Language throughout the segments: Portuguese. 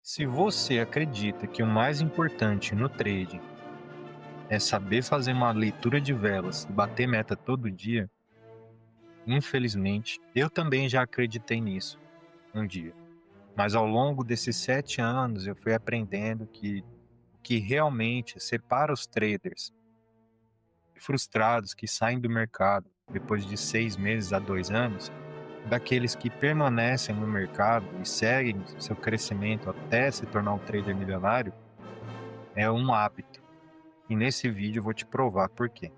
Se você acredita que o mais importante no trading é saber fazer uma leitura de velas e bater meta todo dia, infelizmente, eu também já acreditei nisso um dia. Mas ao longo desses 7 anos eu fui aprendendo que o que realmente separa os traders frustrados que saem do mercado depois de 6 meses a 2 anos, daqueles que permanecem no mercado e seguem seu crescimento até se tornar um trader milionário, é um hábito. E nesse vídeo eu vou te provar por quê.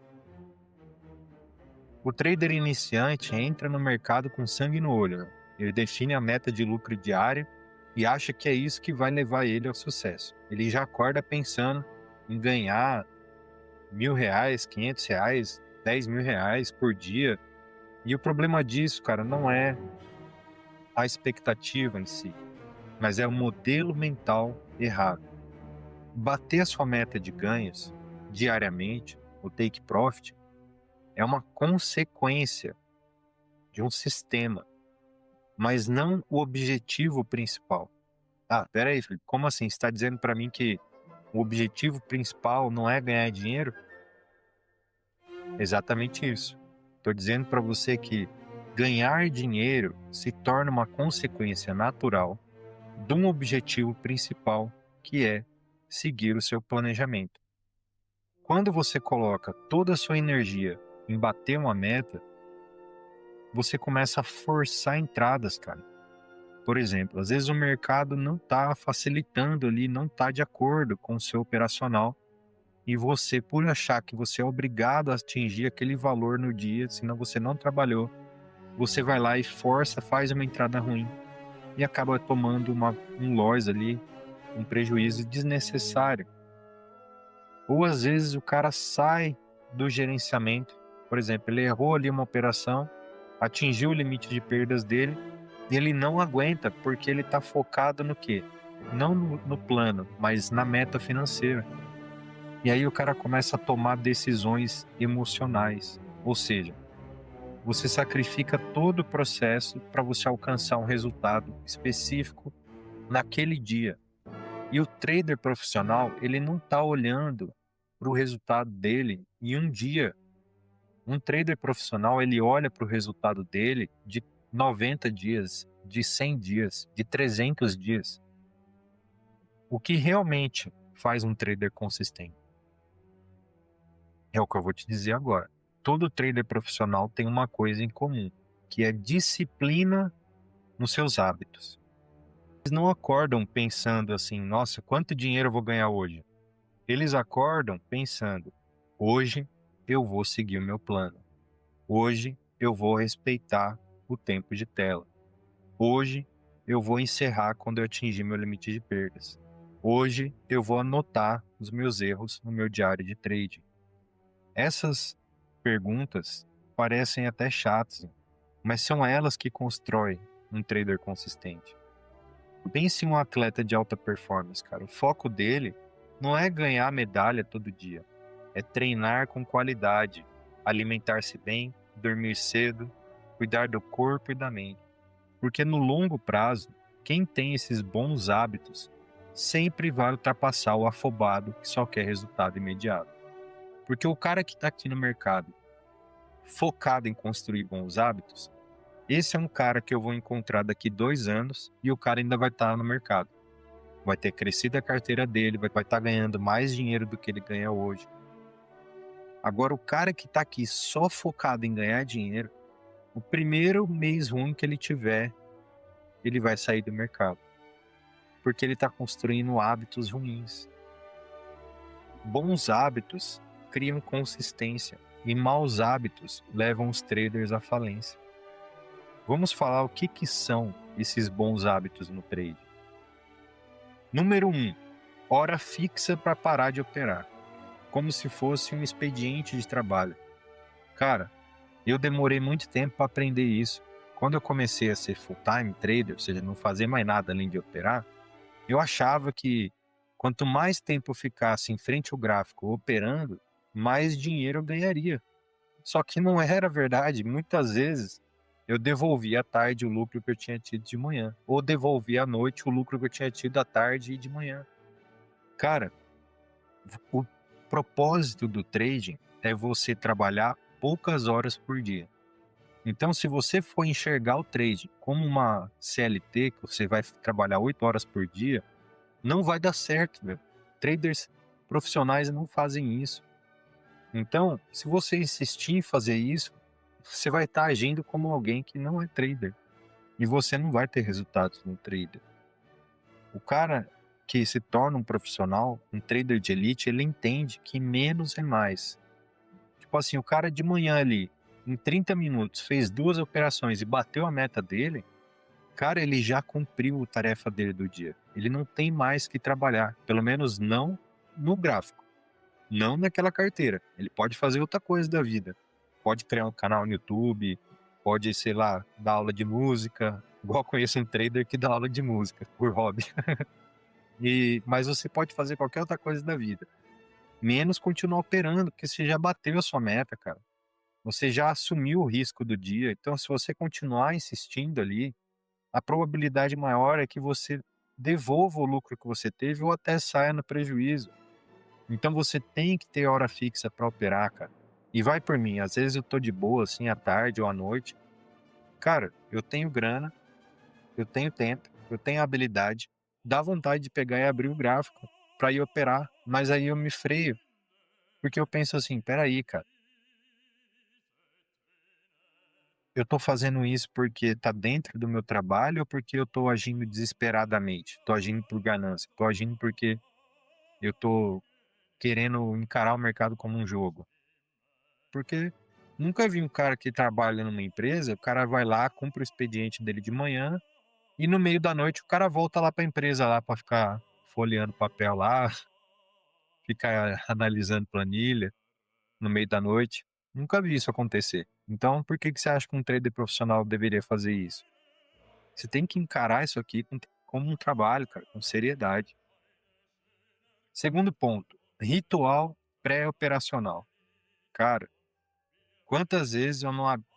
O trader iniciante entra no mercado com sangue no olho, né? Ele define a meta de lucro diário e acha que é isso que vai levar ele ao sucesso. Ele já acorda pensando em ganhar R$ 1.000, R$ 500, R$ 10.000 por dia. E o problema disso, cara, não é a expectativa em si, mas é o modelo mental errado. Bater a sua meta de ganhos diariamente, o take profit, é uma consequência de um sistema, mas não o objetivo principal. Ah, peraí, Felipe, como assim? Você está dizendo para mim que o objetivo principal não é ganhar dinheiro? Exatamente isso. Estou dizendo para você que ganhar dinheiro se torna uma consequência natural de um objetivo principal, que é seguir o seu planejamento. Quando você coloca toda a sua energia em bater uma meta, você começa a forçar entradas, cara. Por exemplo, às vezes o mercado não está facilitando ali, não está de acordo com o seu operacional, e você, por achar que você é obrigado a atingir aquele valor no dia, senão você não trabalhou, você vai lá e força, faz uma entrada ruim e acaba tomando um loss ali, um prejuízo desnecessário. Ou às vezes o cara sai do gerenciamento, por exemplo, ele errou ali uma operação, atingiu o limite de perdas dele, e ele não aguenta porque ele está focado no quê? Não no plano, mas na meta financeira. E aí o cara começa a tomar decisões emocionais, ou seja, você sacrifica todo o processo para você alcançar um resultado específico naquele dia. E o trader profissional, ele não está olhando para o resultado dele em um dia. Um trader profissional, ele olha para o resultado dele de 90 dias, de 100 dias, de 300 dias. O que realmente faz um trader consistente? É o que eu vou te dizer agora. Todo trader profissional tem uma coisa em comum, que é disciplina nos seus hábitos. Eles não acordam pensando assim, nossa, quanto dinheiro eu vou ganhar hoje? Eles acordam pensando, hoje eu vou seguir o meu plano. Hoje eu vou respeitar o tempo de tela. Hoje eu vou encerrar quando eu atingir meu limite de perdas. Hoje eu vou anotar os meus erros no meu diário de trade. Essas perguntas parecem até chatas, mas são elas que constroem um trader consistente. Pense em um atleta de alta performance, cara. O foco dele não é ganhar medalha todo dia, é treinar com qualidade, alimentar-se bem, dormir cedo, cuidar do corpo e da mente. Porque no longo prazo, quem tem esses bons hábitos sempre vai ultrapassar o afobado que só quer resultado imediato. Porque o cara que está aqui no mercado, focado em construir bons hábitos, esse é um cara que eu vou encontrar daqui 2 anos e o cara ainda vai estar no mercado. Vai ter crescido a carteira dele, vai estar ganhando mais dinheiro do que ele ganha hoje. Agora, o cara que está aqui só focado em ganhar dinheiro, o primeiro mês ruim que ele tiver, ele vai sair do mercado. Porque ele está construindo hábitos ruins. Bons hábitos criam consistência e maus hábitos levam os traders à falência. Vamos falar o que são esses bons hábitos no trade. Número 1, hora fixa para parar de operar, como se fosse um expediente de trabalho. Cara, eu demorei muito tempo para aprender isso. Quando eu comecei a ser full-time trader, ou seja, não fazer mais nada além de operar, eu achava que quanto mais tempo eu ficasse em frente ao gráfico operando, mais dinheiro eu ganharia. Só que não era verdade. Muitas vezes eu devolvi à tarde o lucro que eu tinha tido de manhã, ou devolvi à noite o lucro que eu tinha tido à tarde e de manhã. Cara, o propósito do trading é você trabalhar poucas horas por dia. Então, se você for enxergar o trading como uma CLT, que você vai trabalhar 8 horas por dia, não vai dar certo, meu. Traders profissionais não fazem isso. Então, se você insistir em fazer isso, você vai estar agindo como alguém que não é trader. E você não vai ter resultados no trader. O cara que se torna um profissional, um trader de elite, ele entende que menos é mais. Tipo assim, o cara de manhã ali, em 30 minutos, fez 2 operações e bateu a meta dele, cara, ele já cumpriu a tarefa dele do dia. Ele não tem mais que trabalhar, pelo menos não no gráfico, não naquela carteira. Ele pode fazer outra coisa da vida. Pode criar um canal no YouTube, pode, sei lá, dar aula de música, igual conheço um trader que dá aula de música por hobby. Mas você pode fazer qualquer outra coisa da vida, menos continuar operando, porque você já bateu a sua meta, cara. Você já assumiu o risco do dia, então se você continuar insistindo ali, a probabilidade maior é que você devolva o lucro que você teve ou até saia no prejuízo. Então você tem que ter hora fixa para operar, cara. E vai por mim, às vezes eu tô de boa, assim, à tarde ou à noite. Cara, eu tenho grana, eu tenho tempo, eu tenho habilidade, dá vontade de pegar e abrir o gráfico para ir operar, mas aí eu me freio, porque eu penso assim, espera aí, cara, eu tô fazendo isso porque tá dentro do meu trabalho ou porque eu tô agindo desesperadamente? Tô agindo por ganância, tô agindo porque eu tô querendo encarar o mercado como um jogo. Porque nunca vi um cara que trabalha numa empresa, o cara vai lá, cumpre o expediente dele de manhã e no meio da noite o cara volta lá para a empresa lá para ficar folheando papel lá, ficar analisando planilha no meio da noite. Nunca vi isso acontecer. Então, por que que você acha que um trader profissional deveria fazer isso? Você tem que encarar isso aqui como um trabalho, cara, com seriedade. Segundo ponto, ritual pré-operacional. Cara, quantas vezes eu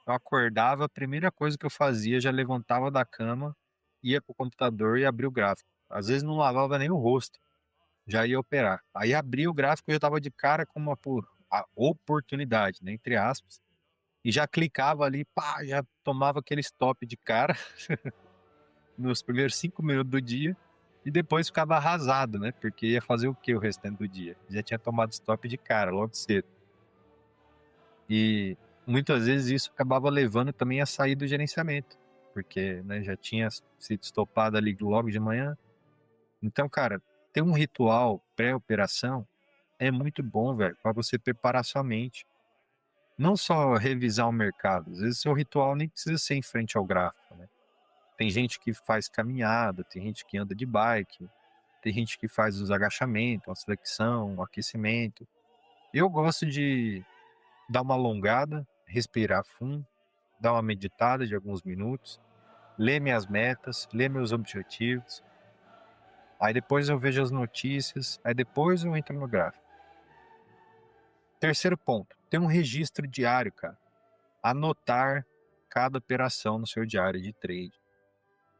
acordava, a primeira coisa que eu fazia, já levantava da cama, ia pro computador e abria o gráfico. Às vezes não lavava nem o rosto, já ia operar. Aí abria o gráfico e eu estava de cara com a oportunidade, né, entre aspas, e já clicava ali, pá, já tomava aquele stop de cara nos primeiros 5 minutos do dia e depois ficava arrasado, né, porque ia fazer o que o restante do dia? Já tinha tomado stop de cara, logo cedo. E muitas vezes isso acabava levando também a sair do gerenciamento, porque, né, já tinha sido estopado ali logo de manhã. Então, cara, ter um ritual pré-operação é muito bom, velho, para você preparar sua mente. Não só revisar o mercado, às vezes seu ritual nem precisa ser em frente ao gráfico, né. Tem gente que faz caminhada, tem gente que anda de bike, tem gente que faz os agachamentos, a flexão, o aquecimento. Eu gosto de dar uma alongada, respirar fundo, dar uma meditada de alguns minutos, ler minhas metas, ler meus objetivos, aí depois eu vejo as notícias, aí depois eu entro no gráfico. Terceiro ponto, ter um registro diário, cara. Anotar cada operação no seu diário de trade.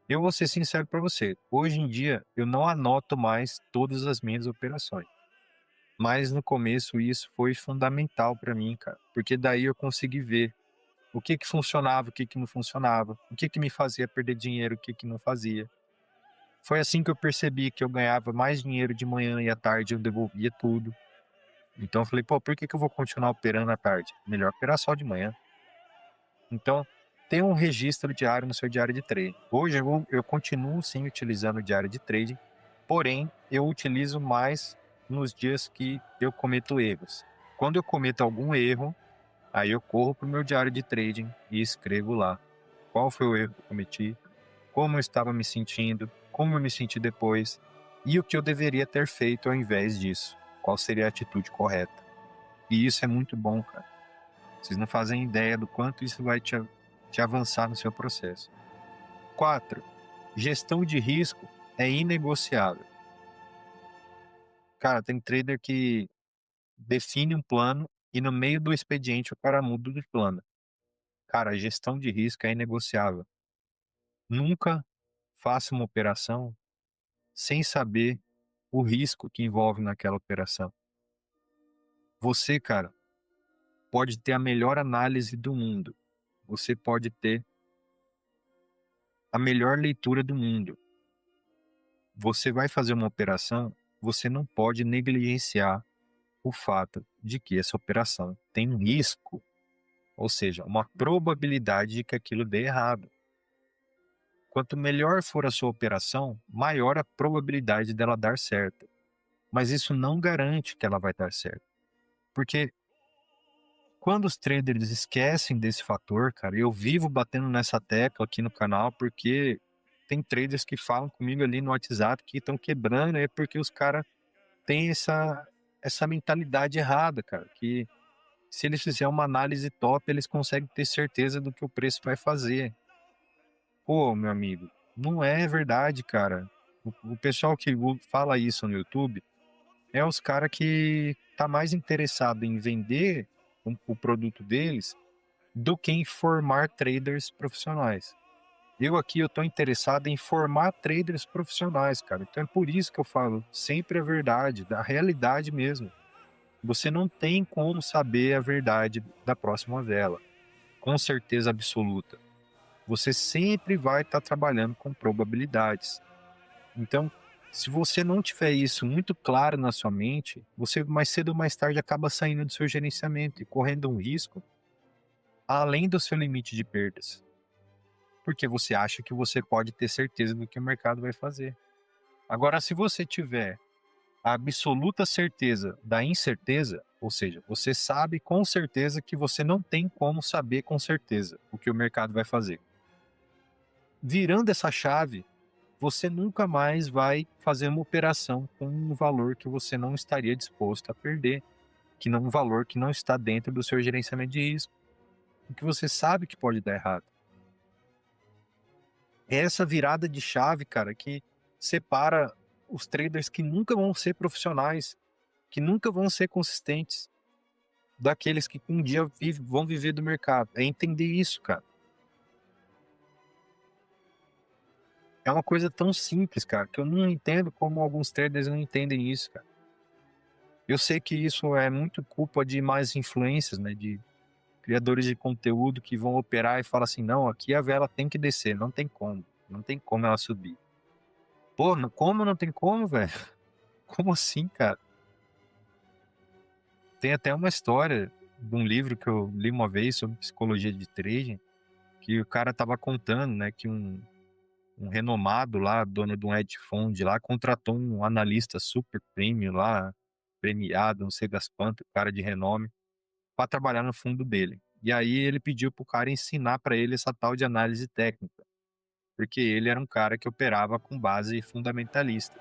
Eu vou ser sincero para você, hoje em dia eu não anoto mais todas as minhas operações, mas no começo isso foi fundamental para mim, cara, porque daí eu consegui ver o que que funcionava, o que que não funcionava, o que que me fazia perder dinheiro, o que que não fazia. Foi assim que eu percebi que eu ganhava mais dinheiro de manhã e à tarde eu devolvia tudo. Então eu falei, pô, por que que eu vou continuar operando à tarde? Melhor operar só de manhã. Então, tem um registro diário no seu diário de trade. Hoje eu continuo sim utilizando o diário de trade, porém eu utilizo mais nos dias que eu cometo erros. Quando eu cometo algum erro, aí eu corro para o meu diário de trading e escrevo lá qual foi o erro que eu cometi, como eu estava me sentindo, como eu me senti depois e o que eu deveria ter feito ao invés disso. Qual seria a atitude correta? E isso é muito bom, cara. Vocês não fazem ideia do quanto isso vai te avançar no seu processo. 4. Gestão de risco é inegociável. Cara, tem trader que define um plano e no meio do expediente o cara muda de plano. Cara, a gestão de risco é inegociável. Nunca faça uma operação sem saber o risco que envolve naquela operação. Você, cara, pode ter a melhor análise do mundo. Você pode ter a melhor leitura do mundo. Você vai fazer uma operação, você não pode negligenciar o fato de que essa operação tem um risco, ou seja, uma probabilidade de que aquilo dê errado. Quanto melhor for a sua operação, maior a probabilidade dela dar certo. Mas isso não garante que ela vai dar certo. Porque quando os traders esquecem desse fator, cara, eu vivo batendo nessa tecla aqui no canal, porque tem traders que falam comigo ali no WhatsApp que estão quebrando, é porque os caras têm essa mentalidade errada, cara, que se eles fizerem uma análise top, eles conseguem ter certeza do que o preço vai fazer. Pô, meu amigo, não é verdade, cara. O pessoal que fala isso no YouTube é os caras que tá mais interessado em vender o produto deles do que em formar traders profissionais. Eu aqui eu tô interessado em formar traders profissionais, cara. Então é por isso que eu falo sempre a verdade, da realidade mesmo. Você não tem como saber a verdade da próxima vela, com certeza absoluta. Você sempre vai estar trabalhando com probabilidades. Então, se você não tiver isso muito claro na sua mente, você mais cedo ou mais tarde acaba saindo do seu gerenciamento e correndo um risco além do seu limite de perdas. Porque você acha que você pode ter certeza do que o mercado vai fazer. Agora, se você tiver a absoluta certeza da incerteza, ou seja, você sabe com certeza que você não tem como saber com certeza o que o mercado vai fazer. Virando essa chave, você nunca mais vai fazer uma operação com um valor que você não estaria disposto a perder, que não um valor que não está dentro do seu gerenciamento de risco, que você sabe que pode dar errado. É essa virada de chave, cara, que separa os traders que nunca vão ser profissionais, que nunca vão ser consistentes, daqueles que um dia vão viver do mercado. É entender isso, cara. É uma coisa tão simples, cara, que eu não entendo como alguns traders não entendem isso, cara. Eu sei que isso é muito culpa de mais influências, né, de criadores de conteúdo que vão operar e falam assim, não, aqui a vela tem que descer, não tem como ela subir. Pô, como não tem como, velho? Como assim, cara? Tem até uma história de um livro que eu li uma vez sobre psicologia de trading, que o cara tava contando, né, que um renomado lá, dono de um hedge fund lá, contratou um analista super premium lá, premiado, não sei das quantas, cara de renome, para trabalhar no fundo dele. E aí ele pediu pro cara ensinar para ele essa tal de análise técnica, porque ele era um cara que operava com base fundamentalista.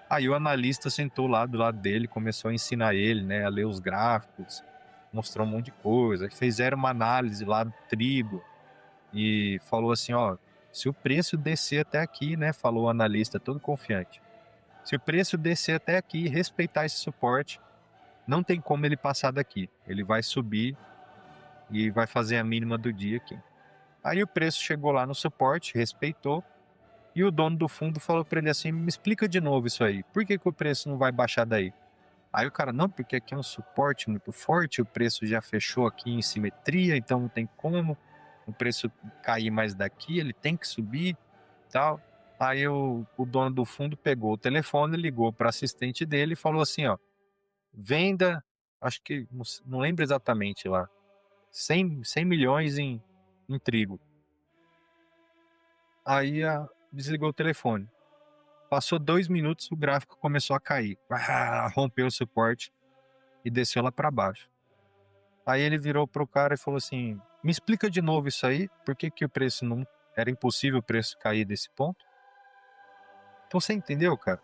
Aí o analista sentou lá do lado dele, começou a ensinar ele, né, a ler os gráficos, mostrou um monte de coisa, fizeram uma análise lá do trigo e falou assim, ó, se o preço descer até aqui, né, falou o analista todo confiante, se o preço descer até aqui e respeitar esse suporte, não tem como ele passar daqui, ele vai subir e vai fazer a mínima do dia aqui. Aí o preço chegou lá no suporte, respeitou, e o dono do fundo falou para ele assim, me explica de novo isso aí, por que o preço não vai baixar daí? Aí o cara, não, porque aqui é um suporte muito forte, o preço já fechou aqui em simetria, então não tem como o preço cair mais daqui, ele tem que subir e tal. Aí o dono do fundo pegou o telefone, ligou para assistente dele e falou assim, ó, venda, acho que, não lembro exatamente lá, 100 milhões em trigo. Aí desligou o telefone. Passou 2 minutos, o gráfico começou a cair. Rompeu o suporte e desceu lá para baixo. Aí ele virou pro cara e falou assim, me explica de novo isso aí, por que o preço não... Era impossível o preço cair desse ponto? Então você entendeu, cara?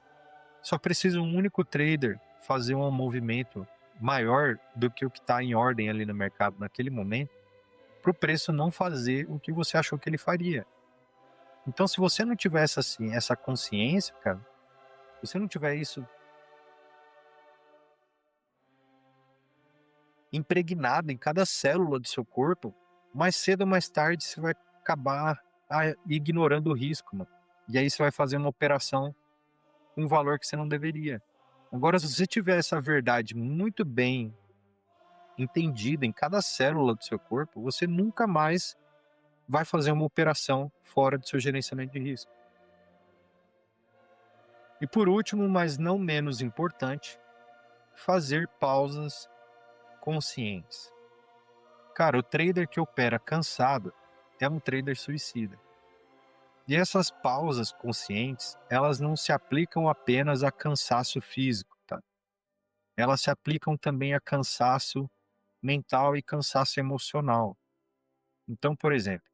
Só precisa um único trader fazer um movimento maior do que o que está em ordem ali no mercado naquele momento, para o preço não fazer o que você achou que ele faria. Então, se você não tiver essa consciência, cara, se você não tiver isso impregnado em cada célula do seu corpo, mais cedo ou mais tarde você vai acabar ignorando o risco, mano. E aí você vai fazer uma operação com um valor que você não deveria. Agora, se você tiver essa verdade muito bem entendida em cada célula do seu corpo, você nunca mais vai fazer uma operação fora do seu gerenciamento de risco. E por último, mas não menos importante, fazer pausas conscientes. Cara, o trader que opera cansado é um trader suicida. E essas pausas conscientes, elas não se aplicam apenas a cansaço físico, tá? Elas se aplicam também a cansaço mental e cansaço emocional. Então, por exemplo,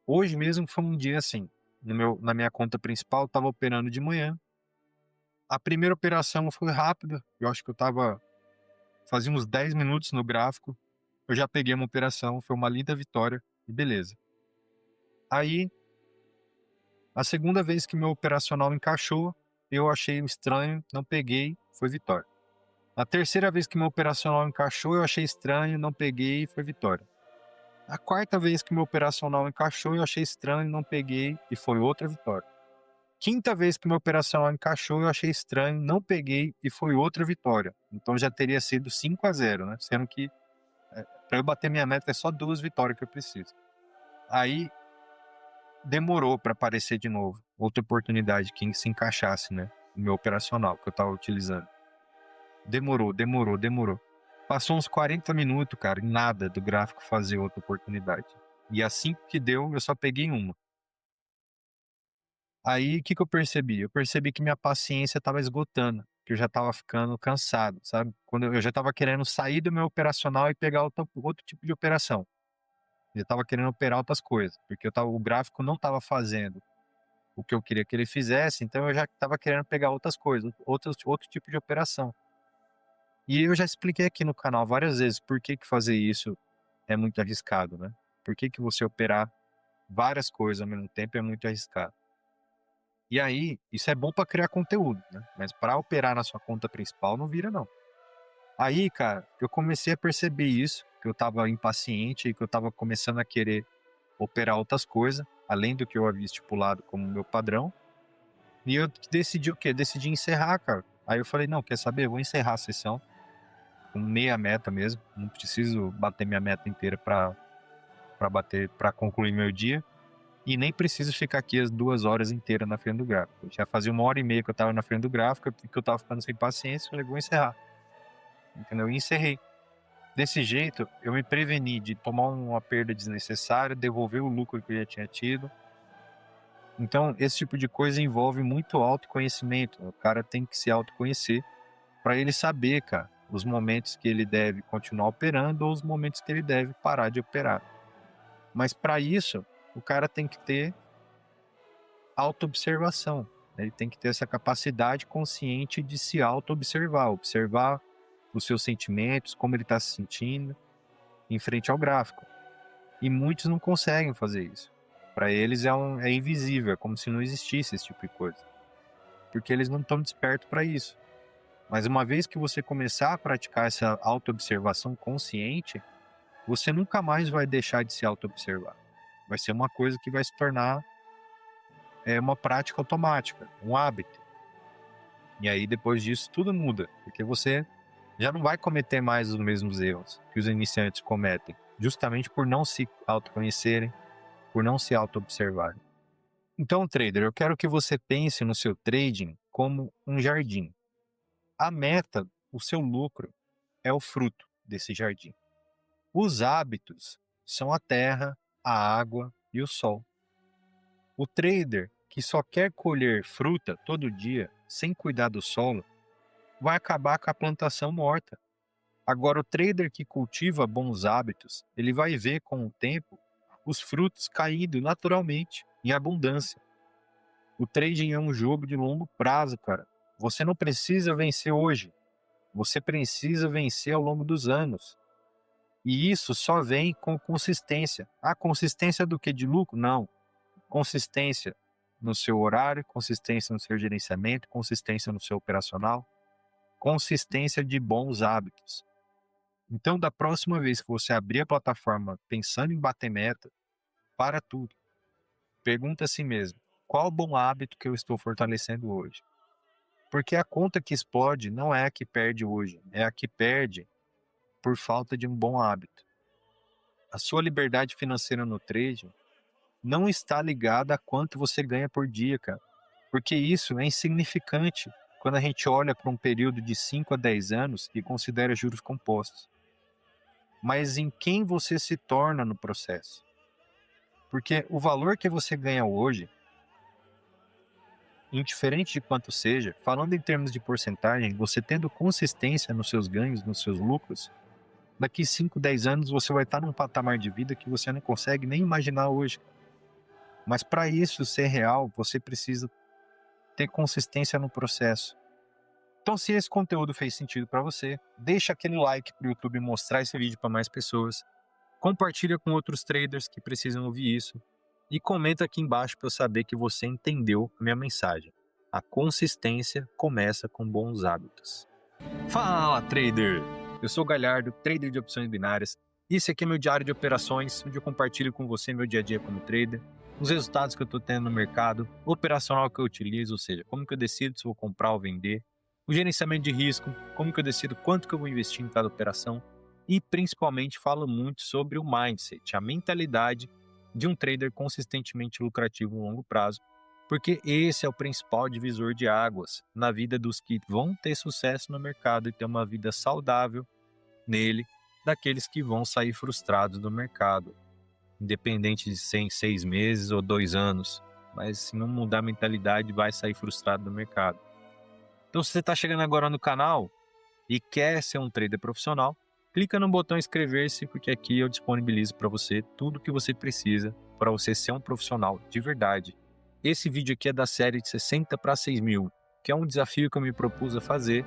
hoje mesmo foi um dia assim, na minha conta principal, eu estava operando de manhã. A primeira operação foi rápida, eu acho que fazia uns 10 minutos no gráfico, eu já peguei uma operação, foi uma linda vitória e beleza. Aí, a segunda vez que meu operacional encaixou, eu achei estranho, não peguei, foi vitória. A terceira vez que meu operacional encaixou, eu achei estranho, não peguei, foi vitória. A quarta vez que meu operacional encaixou, eu achei estranho, não peguei e foi outra vitória. Quinta vez que meu operacional encaixou, eu achei estranho, não peguei e foi outra vitória. Então já teria sido 5-0, né? Sendo que para eu bater minha meta é só 2 vitórias que eu preciso. Aí demorou para aparecer de novo outra oportunidade que se encaixasse, né? No meu operacional que eu estava utilizando. Demorou. Passou uns 40 minutos, cara, e nada do gráfico fazer outra oportunidade. E assim que deu, eu só peguei uma. Aí, o que eu percebi? Eu percebi que minha paciência estava esgotando, que eu já estava ficando cansado, sabe? Quando eu já estava querendo sair do meu operacional e pegar outro tipo de operação. Eu estava querendo operar outras coisas, porque o gráfico não estava fazendo o que eu queria que ele fizesse, então eu já estava querendo pegar outras coisas, outro tipo de operação. E eu já expliquei aqui no canal várias vezes por que fazer isso é muito arriscado, né? Por que você operar várias coisas ao mesmo tempo é muito arriscado. E aí, isso é bom para criar conteúdo, né? Mas para operar na sua conta principal não vira não. Aí, cara, eu comecei a perceber isso, que eu estava impaciente e que eu estava começando a querer operar outras coisas, além do que eu havia estipulado como meu padrão. E eu decidi o quê? Decidi encerrar, cara. Aí eu falei, não, quer saber? Eu vou encerrar a sessão com meia meta mesmo. Não preciso bater minha meta inteira para concluir meu dia. E nem preciso ficar aqui as 2 horas inteiras na frente do gráfico. Já fazia 1h30 que eu estava na frente do gráfico, que eu estava ficando sem paciência, falei, vou encerrar. Entendeu? E encerrei. Desse jeito, eu me preveni de tomar uma perda desnecessária, devolver o lucro que eu já tinha tido. Então, esse tipo de coisa envolve muito autoconhecimento. O cara tem que se autoconhecer para ele saber, cara, os momentos que ele deve continuar operando ou os momentos que ele deve parar de operar. Mas para isso, o cara tem que ter autoobservação. Ele tem que ter essa capacidade consciente de se auto-observar, observar os seus sentimentos, como ele está se sentindo, em frente ao gráfico. E muitos não conseguem fazer isso. Para eles é invisível, é como se não existisse esse tipo de coisa. Porque eles não estão despertos para isso. Mas uma vez que você começar a praticar essa auto-observação consciente, você nunca mais vai deixar de se auto-observar. Vai ser uma coisa que vai se tornar uma prática automática, um hábito. E aí depois disso tudo muda, porque você já não vai cometer mais os mesmos erros que os iniciantes cometem, justamente por não se autoconhecerem, por não se auto-observarem. Então, trader, eu quero que você pense no seu trading como um jardim. A meta, o seu lucro, é o fruto desse jardim. Os hábitos são a terra, a água e o sol. O trader que só quer colher fruta todo dia, sem cuidar do solo, vai acabar com a plantação morta. Agora, o trader que cultiva bons hábitos, ele vai ver com o tempo os frutos caindo naturalmente, em abundância. O trading é um jogo de longo prazo, cara. Você não precisa vencer hoje. Você precisa vencer ao longo dos anos. E isso só vem com consistência. A consistência do que? De lucro? Não. Consistência no seu horário, consistência no seu gerenciamento, consistência no seu operacional, consistência de bons hábitos. Então, da próxima vez que você abrir a plataforma pensando em bater meta, para tudo. Pergunta a si mesmo: qual bom hábito que eu estou fortalecendo hoje? Porque a conta que explode não é a que perde hoje, é a que perde por falta de um bom hábito. A sua liberdade financeira no trade não está ligada a quanto você ganha por dia, cara. Porque isso é insignificante quando a gente olha para um período de 5 a 10 anos e considera juros compostos. Mas em quem você se torna no processo? Porque o valor que você ganha hoje, indiferente de quanto seja, falando em termos de porcentagem, você tendo consistência nos seus ganhos, nos seus lucros, daqui 5, 10 anos você vai estar num patamar de vida que você não consegue nem imaginar hoje. Mas para isso ser real, você precisa ter consistência no processo. Então, se esse conteúdo fez sentido para você, deixa aquele like para o YouTube mostrar esse vídeo para mais pessoas, compartilha com outros traders que precisam ouvir isso e comenta aqui embaixo para eu saber que você entendeu a minha mensagem. A consistência começa com bons hábitos. Fala, trader! Eu sou o Galhardo, trader de opções binárias. Esse aqui é meu diário de operações, onde eu compartilho com você meu dia a dia como trader, os resultados que eu estou tendo no mercado, o operacional que eu utilizo, ou seja, como que eu decido se vou comprar ou vender, o gerenciamento de risco, como que eu decido quanto que eu vou investir em cada operação e principalmente falo muito sobre o mindset, a mentalidade de um trader consistentemente lucrativo no longo prazo, porque esse é o principal divisor de águas na vida dos que vão ter sucesso no mercado e ter uma vida saudável nele, daqueles que vão sair frustrados do mercado, independente de ser em 6 meses ou 2 anos, mas se não mudar a mentalidade vai sair frustrado do mercado. Então, se você está chegando agora no canal e quer ser um trader profissional, clica no botão inscrever-se, porque aqui eu disponibilizo para você tudo o que você precisa para você ser um profissional de verdade. Esse vídeo aqui é da série de 60 para 6 mil, que é um desafio que eu me propus a fazer,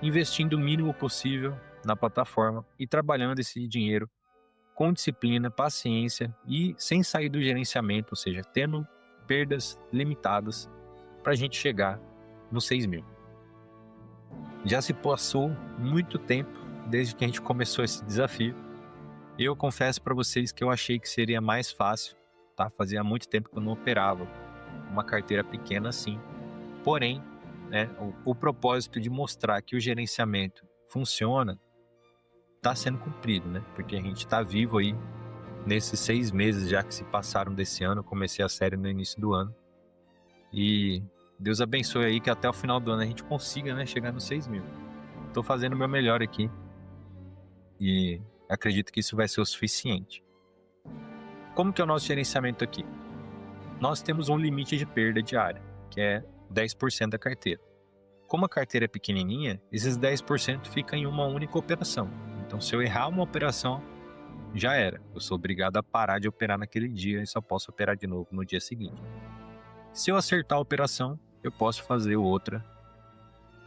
investindo o mínimo possível na plataforma e trabalhando esse dinheiro com disciplina, paciência e sem sair do gerenciamento, ou seja, tendo perdas limitadas para a gente chegar nos 6 mil. Já se passou muito tempo desde que a gente começou esse desafio. Eu confesso para vocês que eu achei que seria mais fácil, tá? Fazia muito tempo que eu não operava uma carteira pequena assim. Porém, né, o propósito de mostrar que o gerenciamento funciona está sendo cumprido, né? Porque a gente está vivo aí nesses 6 meses já que se passaram desse ano. Eu comecei a série no início do ano. E Deus abençoe aí que até o final do ano a gente consiga, né, chegar nos 6 mil. Estou fazendo o meu melhor aqui e acredito que isso vai ser o suficiente. Como que é o nosso gerenciamento aqui? Nós temos um limite de perda diária, que é 10% da carteira. Como a carteira é pequenininha, esses 10% ficam em uma única operação. Então, se eu errar uma operação, já era. Eu sou obrigado a parar de operar naquele dia e só posso operar de novo no dia seguinte. Se eu acertar a operação, eu posso fazer outra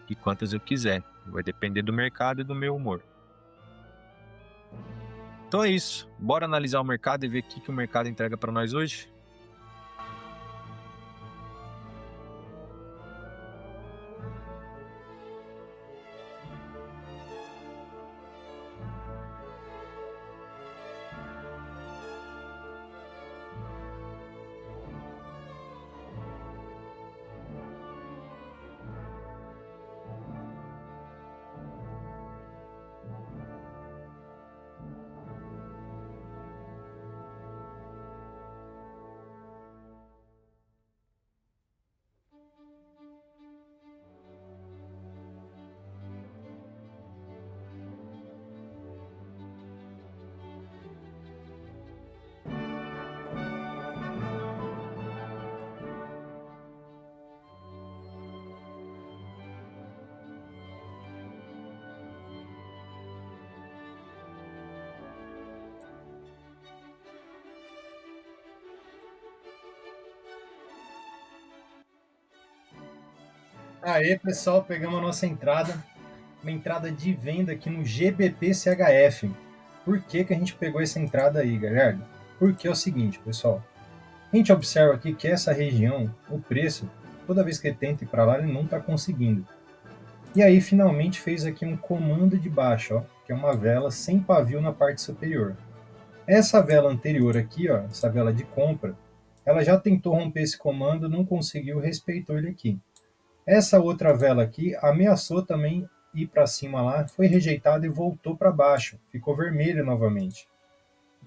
e quantas eu quiser. Vai depender do mercado e do meu humor. Então é isso. Bora analisar o mercado e ver o que o mercado entrega para nós hoje? Aê, pessoal, pegamos a nossa entrada, uma entrada de venda aqui no GBP-CHF. Por que a gente pegou essa entrada aí, galera? Porque é o seguinte, pessoal, a gente observa aqui que essa região, o preço, toda vez que ele tenta ir para lá, ele não está conseguindo. E aí, finalmente, fez aqui um comando de baixa, ó. que é uma vela sem pavio na parte superior. Essa vela anterior aqui, ó, essa vela de compra, ela já tentou romper esse comando, não conseguiu, respeitou ele aqui. Essa outra vela aqui ameaçou também ir para cima lá, foi rejeitada e voltou para baixo, ficou vermelha novamente.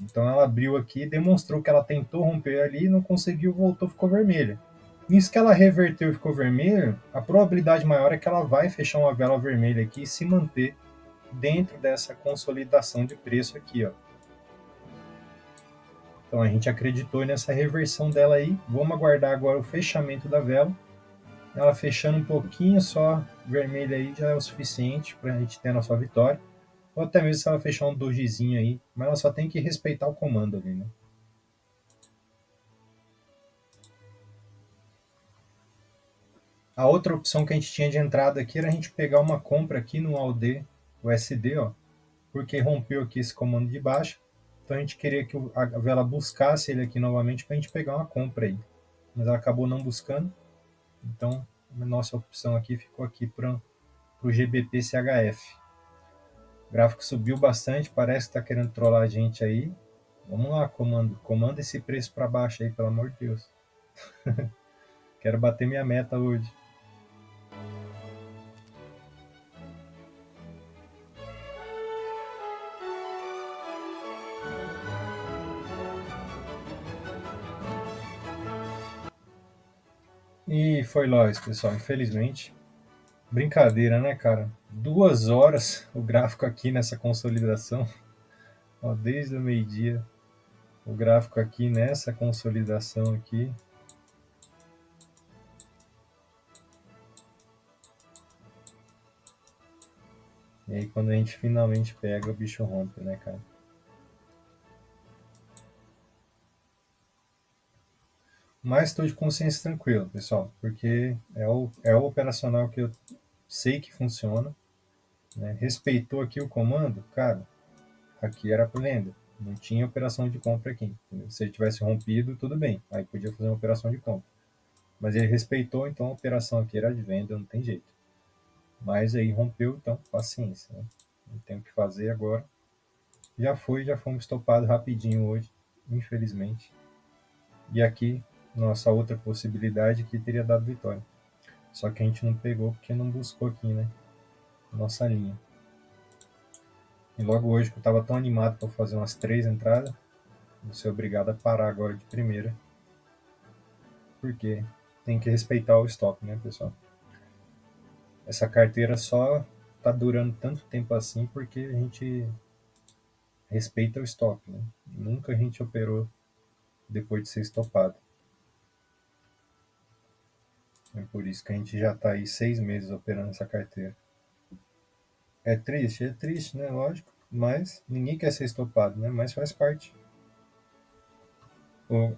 Então ela abriu aqui, demonstrou que ela tentou romper ali, não conseguiu, voltou, ficou vermelha. Nisso que ela reverteu e ficou vermelha, a probabilidade maior é que ela vai fechar uma vela vermelha aqui e se manter dentro dessa consolidação de preço aqui, ó. Então a gente acreditou nessa reversão dela aí. Vamos aguardar agora o fechamento da vela. Ela fechando um pouquinho só vermelha aí já é o suficiente para a gente ter a nossa vitória. Ou até mesmo se ela fechar um dojizinho aí, mas ela só tem que respeitar o comando ali, né? A outra opção que a gente tinha de entrada aqui era a gente pegar uma compra aqui no AUD USD, ó, porque rompeu aqui esse comando de baixo. Então a gente queria que a vela buscasse ele aqui novamente para a gente pegar uma compra aí. Mas ela acabou não buscando. Então a nossa opção aqui ficou aqui para o GBP CHF. O gráfico subiu bastante, parece que está querendo trollar a gente aí. Vamos lá, comando. Comanda esse preço para baixo aí, pelo amor de Deus. Quero bater minha meta hoje. E foi lá isso, pessoal. Infelizmente. Brincadeira, né, cara? 2 horas o gráfico aqui nessa consolidação. Ó, desde o meio-dia. O gráfico aqui nessa consolidação aqui. E aí quando a gente finalmente pega, o bicho rompe, né, cara? Mas estou de consciência tranquila, pessoal, porque é o operacional que eu sei que funciona, né? Respeitou aqui o comando, cara, aqui era para venda. Não tinha operação de compra aqui. Entendeu? Se ele tivesse rompido, tudo bem. Aí podia fazer uma operação de compra. Mas ele respeitou, então a operação aqui era de venda, não tem jeito. Mas aí rompeu, então paciência, né? Não tem o que fazer agora. Já fomos topados rapidinho hoje, infelizmente. E aqui, nossa outra possibilidade que teria dado vitória. Só que a gente não pegou porque não buscou aqui, né? Nossa linha. E logo hoje, que eu estava tão animado para fazer umas 3 entradas, vou ser obrigado a parar agora de primeira. Porque tem que respeitar o stop, né, pessoal? Essa carteira só tá durando tanto tempo assim porque a gente respeita o stop, né? Nunca a gente operou depois de ser estopado. É por isso que a gente já está aí 6 meses operando essa carteira. É triste, né? Lógico. Mas ninguém quer ser estopado, né? Mas faz parte. O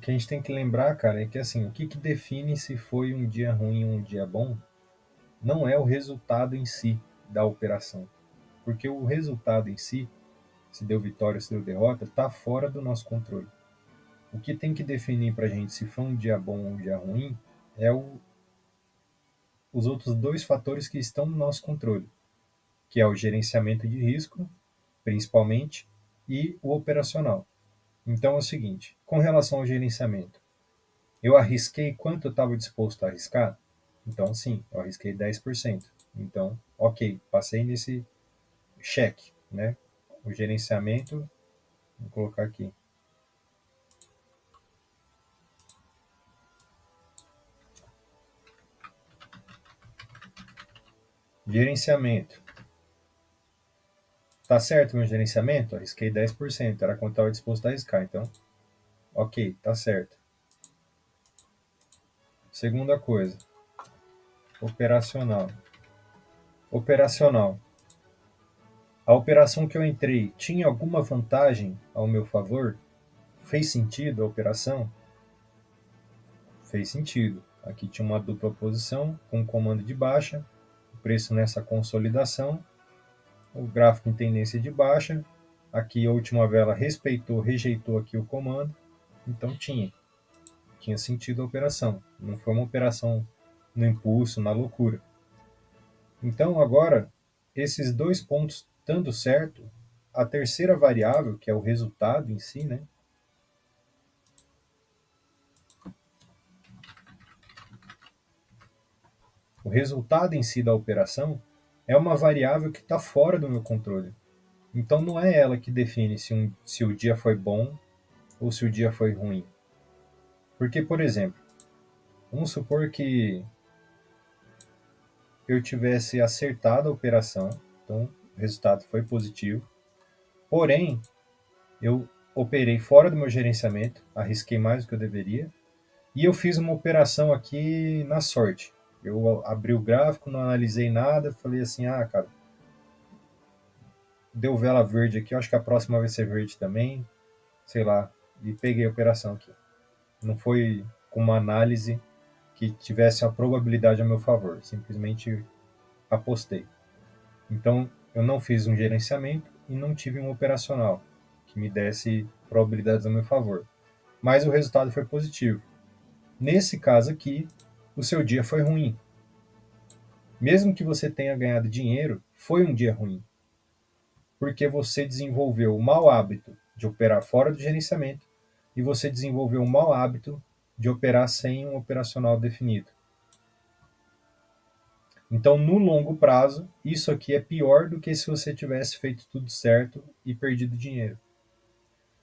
que a gente tem que lembrar, cara, é que assim, o que define se foi um dia ruim ou um dia bom não é o resultado em si da operação. Porque o resultado em si, se deu vitória ou se deu derrota, está fora do nosso controle. O que tem que definir para a gente se foi um dia bom ou um dia ruim é os outros dois fatores que estão no nosso controle, que é o gerenciamento de risco, principalmente, e o operacional. Então é o seguinte, com relação ao gerenciamento, eu arrisquei quanto eu estava disposto a arriscar? Então sim, eu arrisquei 10%. Então, ok, passei nesse cheque, né? O gerenciamento, vou colocar aqui. Gerenciamento. Tá certo meu gerenciamento? Arrisquei 10%, era quanto estava disposto a arriscar, então, ok, tá certo. Segunda coisa, operacional. Operacional. A operação que eu entrei tinha alguma vantagem ao meu favor? Fez sentido a operação? Fez sentido. Aqui tinha uma dupla posição com comando de baixa, o preço nessa consolidação, o gráfico em tendência de baixa, aqui a última vela respeitou, rejeitou aqui o comando, então tinha sentido a operação, não foi uma operação no impulso, na loucura. Então agora, esses dois pontos estando certo, a terceira variável, que é o resultado em si, né? O resultado em si da operação é uma variável que está fora do meu controle. Então não é ela que define se o dia foi bom ou se o dia foi ruim. Porque, por exemplo, vamos supor que eu tivesse acertado a operação, então o resultado foi positivo, porém eu operei fora do meu gerenciamento, arrisquei mais do que eu deveria, e eu fiz uma operação aqui na sorte. Eu abri o gráfico, não analisei nada, falei assim, ah, cara, deu vela verde aqui, eu acho que a próxima vai ser verde também, sei lá, e peguei a operação aqui. Não foi com uma análise que tivesse a probabilidade a meu favor, simplesmente apostei. Então, eu não fiz um gerenciamento e não tive um operacional que me desse probabilidades a meu favor. Mas o resultado foi positivo. Nesse caso aqui, o seu dia foi ruim. Mesmo que você tenha ganhado dinheiro, foi um dia ruim, porque você desenvolveu o mau hábito de operar fora do gerenciamento e você desenvolveu o mau hábito de operar sem um operacional definido. Então, no longo prazo, isso aqui é pior do que se você tivesse feito tudo certo e perdido dinheiro.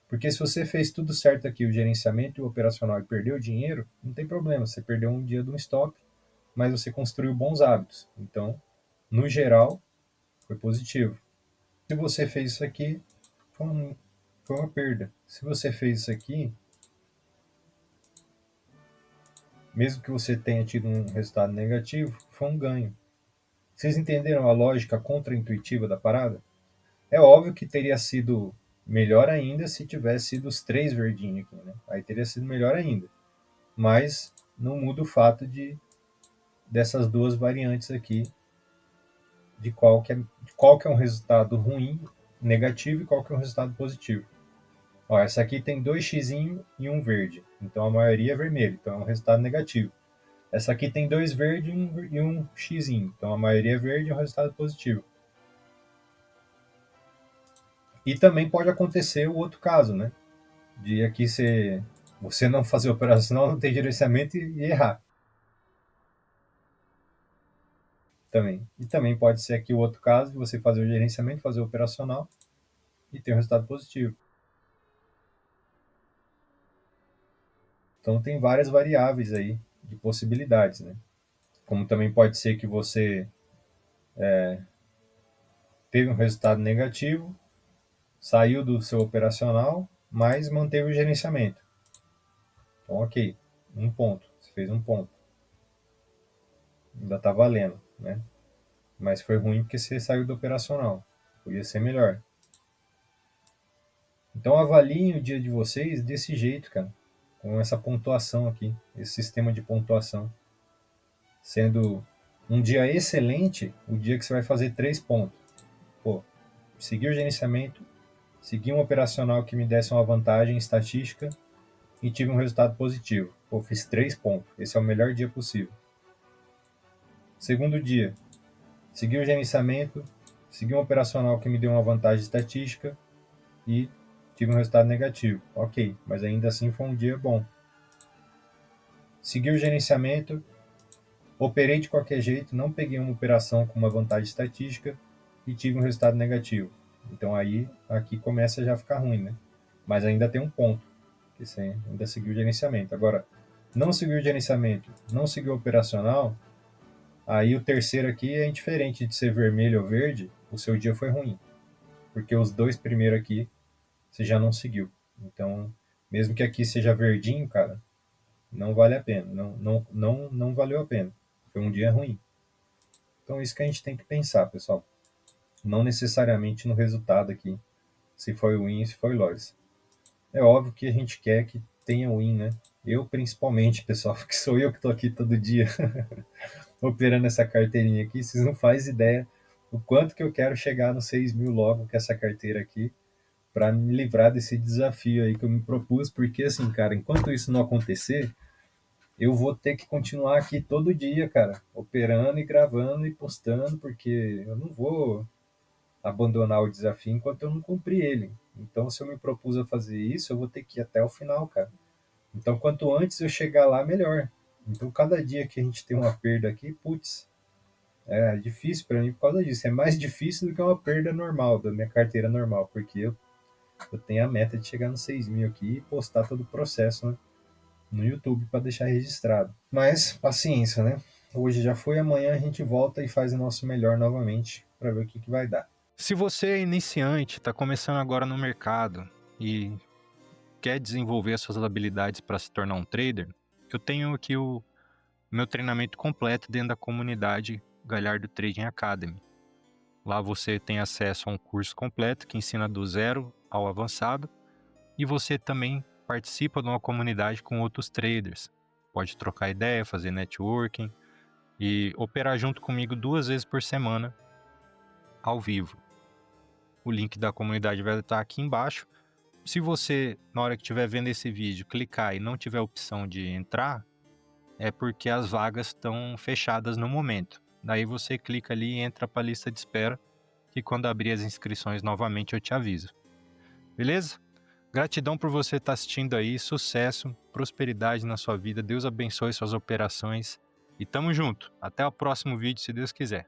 Porque se você fez tudo certo aqui, o gerenciamento e o operacional, e perdeu dinheiro, não tem problema, você perdeu um dia de um stop, mas você construiu bons hábitos. Então, no geral, foi positivo. Se você fez isso aqui, foi uma perda. Se você fez isso aqui, mesmo que você tenha tido um resultado negativo, foi um ganho. Vocês entenderam a lógica contraintuitiva da parada? É óbvio que teria sido melhor ainda se tivesse sido os três verdinhos aqui, né? Aí teria sido melhor ainda. Mas não muda o fato dessas duas variantes aqui, de qual que é um resultado ruim, negativo, e qual que é um resultado positivo. Ó, essa aqui tem 2x e um verde, então a maioria é vermelho, então é um resultado negativo. Essa aqui tem 2 verdes e um x, então a maioria é verde e é um resultado positivo. E também pode acontecer o outro caso, né? De aqui você não fazer operacional, não ter gerenciamento e errar. Também. E também pode ser aqui o outro caso de você fazer o gerenciamento, fazer o operacional e ter um resultado positivo. Então tem várias variáveis aí de possibilidades, né? Como também pode ser que você teve um resultado negativo, saiu do seu operacional, mas manteve o gerenciamento. Então, ok, um ponto, você fez um ponto. Ainda está valendo, né? Mas foi ruim porque você saiu do operacional. Podia ser melhor. Então avaliem o dia de vocês desse jeito, cara. Com essa pontuação aqui, esse sistema de pontuação. Sendo um dia excelente, o dia que você vai fazer 3 pontos. Pô, segui o gerenciamento, segui um operacional que me desse uma vantagem estatística e tive um resultado positivo. Pô, fiz 3 pontos. Esse é o melhor dia possível. Segundo dia, segui o gerenciamento, segui um operacional que me deu uma vantagem estatística e tive um resultado negativo. Ok, mas ainda assim foi um dia bom. Segui o gerenciamento, operei de qualquer jeito, não peguei uma operação com uma vantagem estatística e tive um resultado negativo. Então aí, aqui começa já a ficar ruim, né? Mas ainda tem um ponto, que você ainda seguiu o gerenciamento. Agora, não seguiu o gerenciamento, não seguiu o operacional, aí o terceiro aqui é indiferente de ser vermelho ou verde, o seu dia foi ruim. Porque os dois primeiros aqui, você já não seguiu. Então, mesmo que aqui seja verdinho, cara, não vale a pena. Não valeu a pena. Foi um dia ruim. Então, é isso que a gente tem que pensar, pessoal. Não necessariamente no resultado aqui, se foi win, se foi loss. É óbvio que a gente quer que tenha win, né? Eu, principalmente, pessoal, porque sou eu que estou aqui todo dia operando essa carteirinha aqui. Vocês não fazem ideia o quanto que eu quero chegar nos 6 mil logo com essa carteira aqui, para me livrar desse desafio aí que eu me propus, porque assim, cara, enquanto isso não acontecer, eu vou ter que continuar aqui todo dia, cara, operando e gravando e postando, porque eu não vou abandonar o desafio enquanto eu não cumprir ele. Então, se eu me propus a fazer isso, eu vou ter que ir até o final, cara. Então, quanto antes eu chegar lá, melhor. Então, cada dia que a gente tem uma perda aqui, putz, é difícil para mim por causa disso. É mais difícil do que uma perda normal, da minha carteira normal, porque eu tenho a meta de chegar nos 6 mil aqui e postar todo o processo, né, no YouTube para deixar registrado. Mas, paciência, né? Hoje já foi, amanhã a gente volta e faz o nosso melhor novamente para ver o que, que vai dar. Se você é iniciante, está começando agora no mercado e quer desenvolver as suas habilidades para se tornar um trader, eu tenho aqui o meu treinamento completo dentro da comunidade Galhardo Trading Academy. Lá você tem acesso a um curso completo que ensina do zero ao avançado e você também participa de uma comunidade com outros traders. Pode trocar ideia, fazer networking e operar junto comigo 2 vezes por semana ao vivo. O link da comunidade vai estar aqui embaixo. Se você, na hora que estiver vendo esse vídeo, clicar e não tiver a opção de entrar, é porque as vagas estão fechadas no momento. Daí você clica ali e entra para a lista de espera, que quando abrir as inscrições novamente eu te aviso. Beleza? Gratidão por você estar assistindo aí, sucesso, prosperidade na sua vida, Deus abençoe suas operações e tamo junto. Até o próximo vídeo, se Deus quiser.